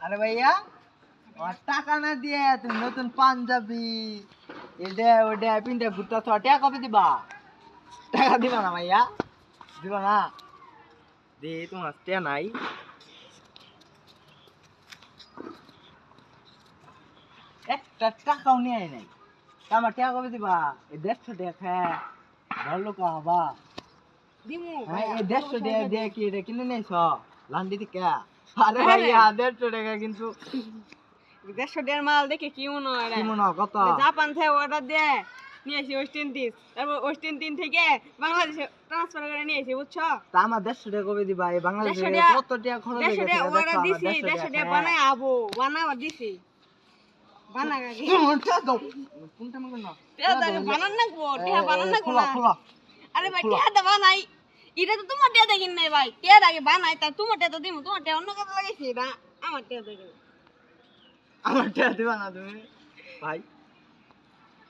আরে ভাইয়া আমার টাকা না দিয়ে তুমি নতুন পাঞ্জাবি এটা ওটা পিনটা ঘুরতে টাকা কবে দিবা? টাকা দিবা না ভাইয়া? দিবা না? দে তোমার টাকা নাই। একটা টাকাও নিয়ে আয় নাই। আমার টাকা কবে দিবা? এই 150 টাকা খায় ভালো কাবা দিমু হ্যাঁ এই 150 টাকা দিয়ে কি এটা কিনে নিয়েছ লান্ডি থেকে? আরে হ্যাঁ ভাইয়া 150 টাকা কিন্তু 150 মাল দেখে কি মনে হয় কি মনে হয় কত? জাপান থেকে অর্ডার দিয়ে নিয়ে আসি ওয়েস্ট ইন্ডিজ, তারপর ওয়েস্ট ইন্ডিজ থেকে বাংলাদেশে ট্রান্সফার করে নিয়ে আসি, বুঝছো? তা আমার 150 টাকা কবে দিবা? এই বাংলাদেশে 150 টাকা কত টাকা খরচ হয়ে গেছে অর্ডার দিছি, 150 150 টাকা টাকা বানাই আবো বানাবা দিছি বানাগা কি কোনটা দাও কোনটা মনে না টিয়া দাও বানান না গো, টিয়া বানান না গো খোলা খোলা। আরে ভাই টিয়া দা বানাই, এটা তো তোমার টিয়া দেখিন নাই ভাই, টিয়া আগে বানাই তা তোমার টিয়া তো দিমু, তোমার টিয়া অন্য কাজে লাগাইছি না, আমার টিয়া দেখেন। আমার টাকা দিবা না তুমি ভাই?